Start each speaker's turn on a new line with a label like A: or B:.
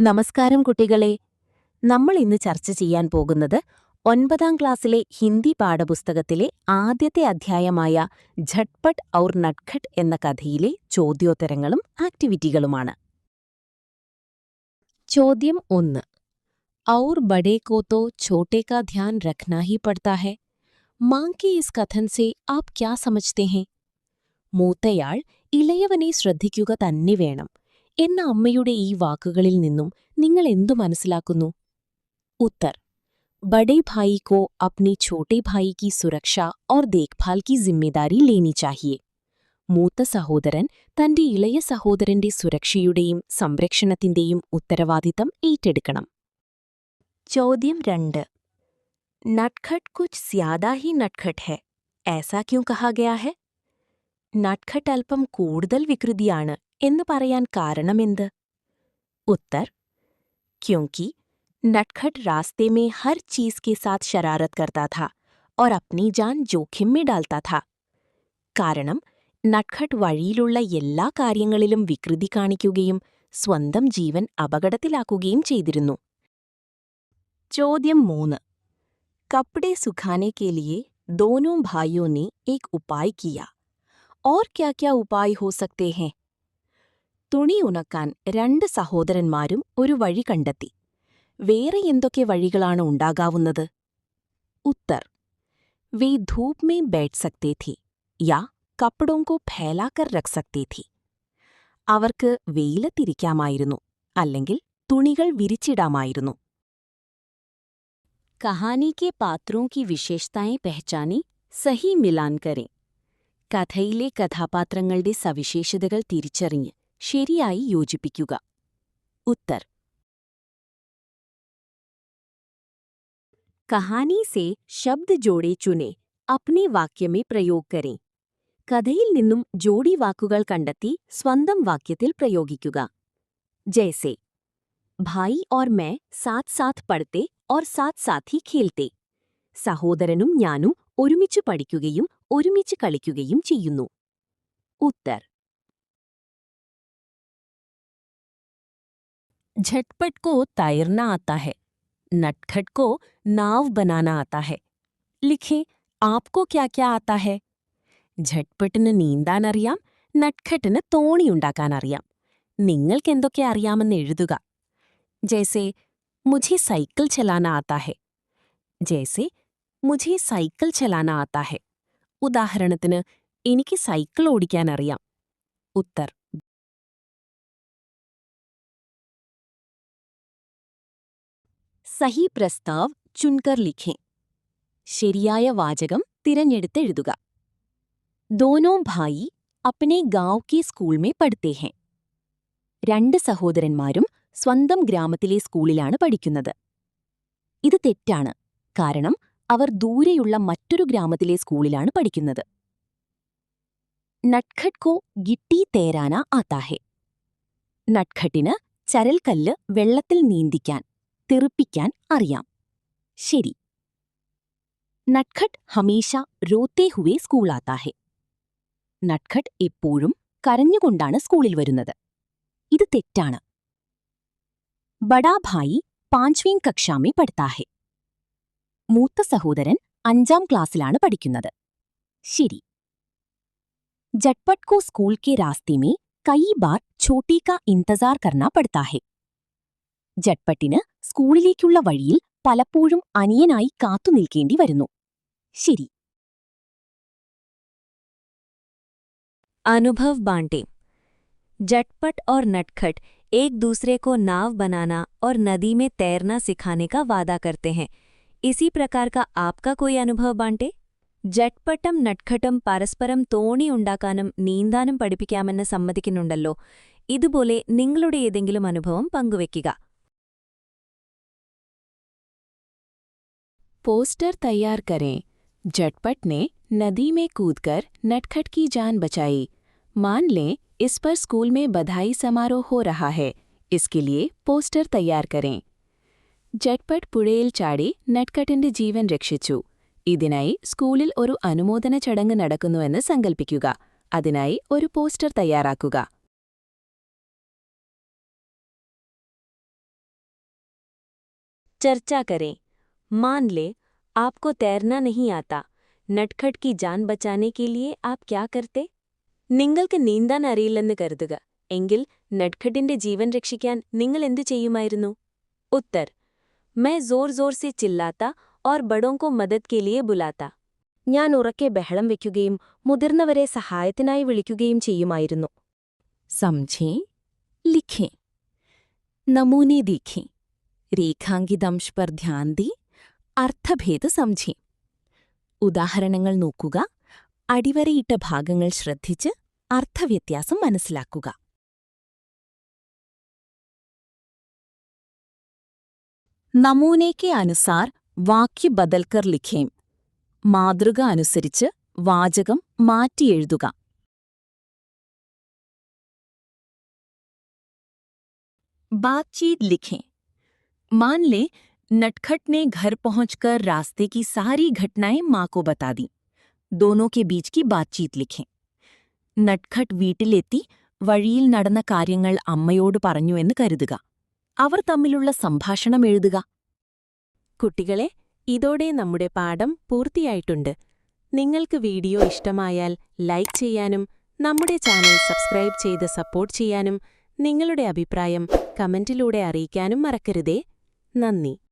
A: നമസ്കാരം കുട്ടികളെ. നമ്മൾ ഇന്ന് ചർച്ച ചെയ്യാൻ പോകുന്നത് 9ാം ക്ലാസ്സിലെ ഹിന്ദി പാഠപുസ്തകത്തിലെ ആദ്യത്തെ അധ്യായമായ ഝട്പട്ട് ഔർ നട്ഖട്ട് എന്ന കഥയിലെ ചോദ്യോത്തരങ്ങളും ആക്ടിവിറ്റികളുമാണ്. ചോദ്യം 1. ഔർ ബഡേ കോ തോ ഛോട്ടേ കാ ധ്യാൻ രഖ്നാ ഹി പഡ്താ ഹൈ. മാം കി ഇസ് കഥൻ സേ ആപ് ക്യാ സമജ്തേ ഹൈ? മൂത്തയാൾ ഇളയവനെ ശ്രദ്ധിക്കുക തന്നെ വേണം എന്ന അമ്മയുടെ ഈ വാക്കുകളിൽ നിന്നും നിങ്ങൾ എന്തു മനസ്സിലാക്കുന്നു? ഉത്തർ: बड़े भाई को अपने छोटे भाई की सुरक्षा और देखभाल की जिम्मेदारी लेनी चाहिए. മൂത്ത സഹോദരൻ തന്റെ ഇളയ സഹോദരന്റെ സുരക്ഷയുടെയും സംരക്ഷണത്തിന്റെയും ഉത്തരവാദിത്തം ഏറ്റെടുക്കണം. ചോദ്യം 2. നട്ഖട്ട് കുച്ച് സ്യാദാ ഹി നട്ഖട്ട് ഹെ. ऐसा क्यों कहा गया है? നട്ഖട്ട് അല്പം കൂടുതൽ വികൃതിയാണ് എന്ന് പറയാൻ കാരണമെന്ത്? उत्तर: क्योंकि नटखट रास्ते में हर चीज के साथ शरारत करता था और अपनी जान जोखिम में डालता था. കാരണം നട്ഖട്ട് വഴിയിലുള്ള എല്ലാ കാര്യങ്ങളിലും വികൃതി കാണിക്കുകയും സ്വന്തം ജീവൻ അപകടത്തിലാക്കുകയും ചെയ്തിരുന്നു. ചോദ്യം 3. कपड़े सुखाने के लिए दोनों भाइयों ने एक उपाय किया. और क्या-क्या उपाय हो सकते हैं? തുണി ഉണക്കാൻ 2 സഹോദരന്മാരും ഒരു വഴി കണ്ടെത്തി. വേറെ എന്തൊക്കെ വഴികളാണ് ഉണ്ടാകാവുന്നത്? ഉത്തർ: വേ ധൂപ് മേ ബൈഠ് സക്തേ ഥി യാ കപ്പടോं को फैलाकर रख सकते थे. അവർക്ക് വെയിലത്തിരിക്കാമായിരുന്നു, അല്ലെങ്കിൽ തുണികൾ വിരിച്ചിടാമായിരുന്നു. കഹാനി കെ പാത്രോं की विशेषताएं पहचाने, सही मिलान करें. കഥയിലെ കഥാപാത്രങ്ങളുടെ സവിശേഷതകൾ തിരിച്ചറിഞ്ഞ് ശരിയായി യോജിപ്പിക്കുക. ഉത്തർ: കഹാനി സേ ശബ്ദ ജോഡെ ചുനെ അപ്നെ വാക്യ മേ പ്രयोग കരേं. കഥയിൽ നിന്നും ജോഡി വാക്കുകൾ കണ്ടെത്തി സ്വന്തം വാക്യത്തിൽ പ്രയോഗിക്കുക. ജൈസെ: ഭായി ഓർ മൈ സാത്ത് സാത്ത് പഠത്തെ ഓർ സാത്ത് സാത്ത് ഹി ഖേൽത്തെ. സഹോദരനും ഞാനും ഒരുമിച്ച് പഠിക്കുകയും ഒരുമിച്ച് കളിക്കുകയും ചെയ്യുന്നു. ഉത്തർ: झटपट को तैरना आता है, नटखट को नाव बनाना आता है. लिखें, आपको क्या क्या आता है? झटपട്ടിന് നീന്താൻ അറിയാം, നട്ഖട്ടിന് തോണിയുണ്ടാക്കാൻ അറിയാം. നിങ്ങൾക്കെന്തൊക്കെ അറിയാമെന്ന് എഴുതുക. ജൈസെ മുझे സൈക്കിൾ ചലാന ആത്താ ഹെ. ജൈസെ മുझे സൈക്കിൾ ചലാന ആത്താ ഹെ. ഉദാഹരണത്തിന്, എനിക്ക് സൈക്കിൾ ഓടിക്കാൻ അറിയാം. ഉത്തർ: സഹി പ്രസ്താവ് ചുൻകർ ലിഖേं. ശരിയായ വാചകം തിരഞ്ഞെടുത്തെഴുതുക. ദോനോ ഭായി അപ്നെ ഗാവ് കെ സ്കൂൾ മേ പഠത്തെ ഹൈ. 2 സഹോദരന്മാരും സ്വന്തം ഗ്രാമത്തിലെ സ്കൂളിലാണ് പഠിക്കുന്നത്. ഇത് തെറ്റാണ്, കാരണം അവർ ദൂരെയുള്ള മറ്റൊരു ഗ്രാമത്തിലെ സ്കൂളിലാണ് പഠിക്കുന്നത്. നട്ഖട്ട് കോ ഗിട്ടി തേരാന ആത്താ ഹെ. നട്ഖട്ടിന് ചരൽക്കല്ല് വെള്ളത്തിൽ നീന്തിക്കാൻ, തെറിപ്പിക്കാൻ അറിയാം. ശരി. നട്ഖട്ട് ഹമേശ രോത്തേ ഹുവേ സ്കൂൾ ആത്താ ഹെ. നട്ഖട്ട് എപ്പോഴും കരഞ്ഞുകൊണ്ടാണ് സ്കൂളിൽ വരുന്നത്. ഇത് തെറ്റാണ്. ബഡാ ഭായി 5വീം കക്ഷാ മേ പഠത്താ ഹെ. മൂത്ത സഹോദരൻ 5ാം ക്ലാസ്സിലാണ് പഠിക്കുന്നത്. ശരി. झटपट को स्कूल के रास्ते में कई बार छोटे का इंतजार करना पड़ता है. ജട്പട്ടിന് സ്കൂളിലേക്കുള്ള വഴിയിൽ പലപ്പോഴും അനിയനായി കാത്തുനിൽക്കേണ്ടി വരുന്നു. ശരി.
B: अनुभव बांटें. झटपट और नटखट एक दूसरे को नाव बनाना और नदी में तैरना सिखाने का वादा करते हैं. इसी प्रकार का आपका कोई अनुभव बांटे. ജട്പട്ടും നട്ഖട്ടും പരസ്പരം തോണി ഉണ്ടാക്കാനും നീന്താനും പഠിപ്പിക്കാമെന്ന് സമ്മതിക്കുന്നുണ്ടല്ലോ. ഇതുപോലെ നിങ്ങളുടെ ഏതെങ്കിലും അനുഭവം പങ്കുവെക്കുക.
A: पोस्टर तैयार करें. झटपट ने नदी में कूदकर नटखट की जान बचाई. मान लें इस पर स्कूल में बधाई समारोह हो रहा है. इसके लिए पोस्टर तैयार करें. झटपट പുഴയിൽ ചാടി നട്ഖട്ടിന്റെ ജീവൻ രക്ഷിച്ചു. ഇതിനായി സ്കൂളിൽ ഒരു അനുമോദന ചടങ്ങ് നടക്കുന്നുവെന്ന് സങ്കൽപ്പിക്കുക. അതിനായി ഒരു പോസ്റ്റർ തയ്യാറാക്കുക.
B: चर्चा करें। मान ले आपको तैरना नहीं आता। नटखट की जान बचाने के लिए आप क्या करते? നിങ്ങൾക്ക് നീന്താൻ അറിയില്ലെന്ന് കരുതുക. എങ്കിൽ നട്ഖട്ടിന്റെ ജീവൻ രക്ഷിക്കാൻ നിങ്ങൾ എന്തു ചെയ്യുമായിരുന്നു? उत्तर, मैं जोर जोर से चिल्लाता और बड़ों को मदद के लिए बुलाता. ഞാൻ ഉറക്കെ ബഹളം വയ്ക്കുകയും മുതിർന്നവരെ സഹായത്തിനായി വിളിക്കുകയും ചെയ്യുമായിരുന്നു.
A: समझें, लिखें. नमूने देखें. രേഖാങ്കിത अंश पर ध्यान दें. അർത്ഥഭേദ समझें. ഉദാഹരണങ്ങൾ നോക്കുക. അടിവരയിട്ട ഭാഗങ്ങൾ ശ്രദ്ധിച്ച് അർത്ഥവ്യത്യാസം മനസ്സിലാക്കുക. നമൂനെ के अनुसार വാക്യ ബദൽക്കർ ലിഖേം. മാതൃക അനുസരിച്ച് വാചകം മാറ്റി എഴുതുക. बातचीत लिखें. मान ले नटखट ने घर पहुंचकर रास्ते की सारी घटनाएं मां को बता दी. दोनों के बीच की बातचीत लिखें. നട്ഖട്ട് വീട്ടിലെത്തി വഴിയിൽ നടന്ന കാര്യങ്ങൾ അമ്മയോട് പറഞ്ഞു എന്ന് കരുതുക. അവർ തമ്മിലുള്ള സംഭാഷണം എഴുതുക. കുട്ടികളെ, ഇതോടെ നമ്മുടെ പാഠം പൂർത്തിയായിട്ടുണ്ട്. നിങ്ങൾക്ക് വീഡിയോ ഇഷ്ടമായാൽ ലൈക്ക് ചെയ്യാനും നമ്മുടെ ചാനൽ സബ്സ്ക്രൈബ് ചെയ്ത് സപ്പോർട്ട് ചെയ്യാനും നിങ്ങളുടെ അഭിപ്രായം കമന്റിലൂടെ അറിയിക്കാനും മറക്കരുതേ. നന്ദി.